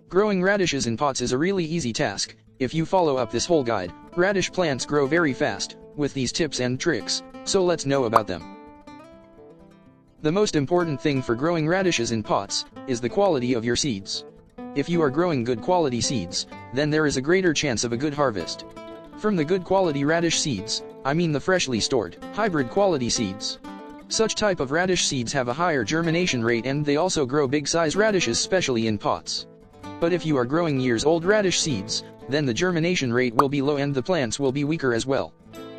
Growing radishes in pots is a really easy task. If you follow up this whole guide, radish plants grow very fast, with these tips and tricks, so let's know about them. The most important thing for growing radishes in pots is the quality of your seeds. If you are growing good quality seeds, then there is a greater chance of a good harvest. From the good quality radish seeds, I mean the freshly stored, hybrid quality seeds. Such type of radish seeds have a higher germination rate and they also grow big size radishes, especially in pots. But if you are growing years-old radish seeds, then the germination rate will be low and the plants will be weaker as well.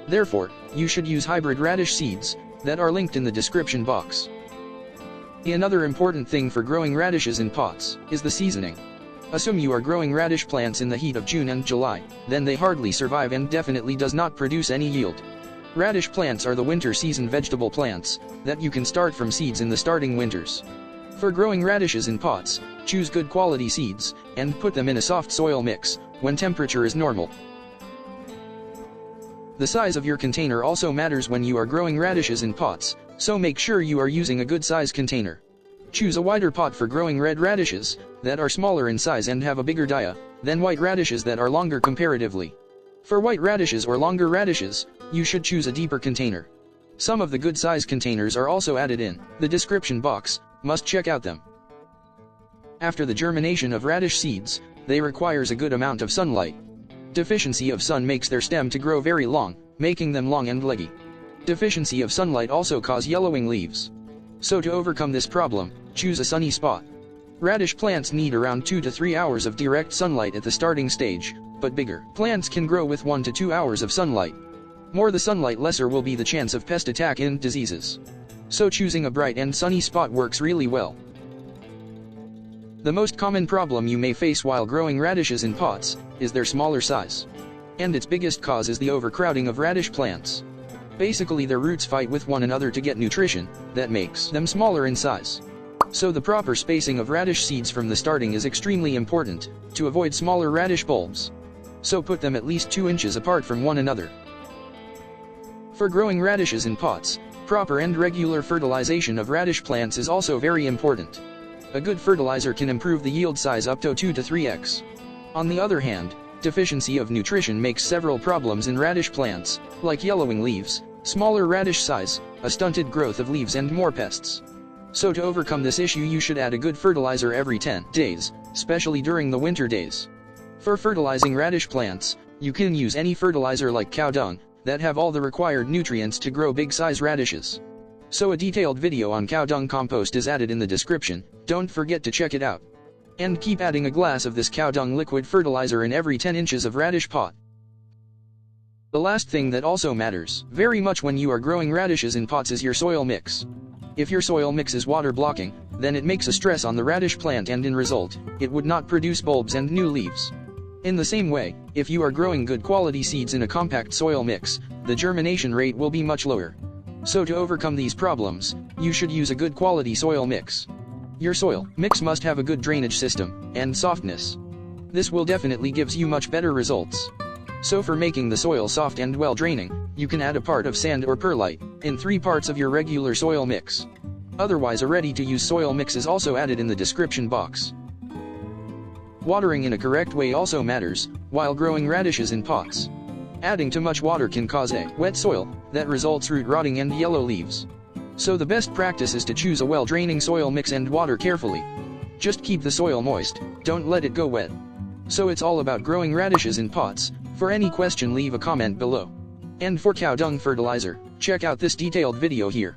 Therefore, you should use hybrid radish seeds that are linked in the description box. Another important thing for growing radishes in pots is the seasoning. Assume you are growing radish plants in the heat of June and July, then they hardly survive and definitely does not produce any yield. Radish plants are the winter season vegetable plants that you can start from seeds in the starting winters. For growing radishes in pots, choose good quality seeds, and put them in a soft soil mix, when temperature is normal. The size of your container also matters when you are growing radishes in pots, so make sure you are using a good size container. Choose a wider pot for growing red radishes, that are smaller in size and have a bigger 𝙦𝙤, than white radishes that are longer comparatively. For white radishes or longer radishes, you should choose a deeper container. Some of the good size containers are also added in the description box, must check out them. After the germination of radish seeds, they requires a good amount of sunlight. Deficiency of sun makes their stem to grow very long, making them long and leggy. Deficiency of sunlight also cause yellowing leaves. So to overcome this problem, choose a sunny spot. Radish plants need around 2 to 3 hours of direct sunlight at the starting stage, but bigger plants can grow with 1 to 2 hours of sunlight. More the sunlight, lesser will be the chance of pest attack and diseases. So choosing a bright and sunny spot works really well. The most common problem you may face while growing radishes in pots is their smaller size. And its biggest cause is the overcrowding of radish plants. Basically their roots fight with one another to get nutrition that makes them smaller in size. So the proper spacing of radish seeds from the starting is extremely important to avoid smaller radish bulbs. So put them at least 2 inches apart from one another. For growing radishes in pots, proper and regular fertilization of radish plants is also very important. A good fertilizer can improve the yield size up to 2 to 3x. On the other hand, deficiency of nutrition makes several problems in radish plants, like yellowing leaves, smaller radish size, a stunted growth of leaves and more pests. So to overcome this issue you should add a good fertilizer every 10 days, especially during the winter days. For fertilizing radish plants, you can use any fertilizer like cow dung, that have all the required nutrients to grow big size radishes. So a detailed video on cow dung compost is added in the description, don't forget to check it out. And keep adding a glass of this cow dung liquid fertilizer in every 10 inches of radish pot. The last thing that also matters very much when you are growing radishes in pots is your soil mix. If your soil mix is water blocking, then it makes a stress on the radish plant and in result, it would not produce bulbs and new leaves. In the same way, if you are growing good quality seeds in a compact soil mix, the germination rate will be much lower. So to overcome these problems, you should use a good quality soil mix. Your soil mix must have a good drainage system and softness. This will definitely gives you much better results. So for making the soil soft and well draining, you can add a part of sand or perlite in 3 parts of your regular soil mix. Otherwise a ready-to-use soil mix is also added in the description box. Watering in a correct way also matters while growing radishes in pots. Adding too much water can cause a wet soil that results root rotting and yellow leaves. So the best practice is to choose a well-draining soil mix and water carefully. Just keep the soil moist, don't let it go wet. So it's all about growing radishes in pots. For any question leave a comment below. And for cow dung fertilizer, check out this detailed video here.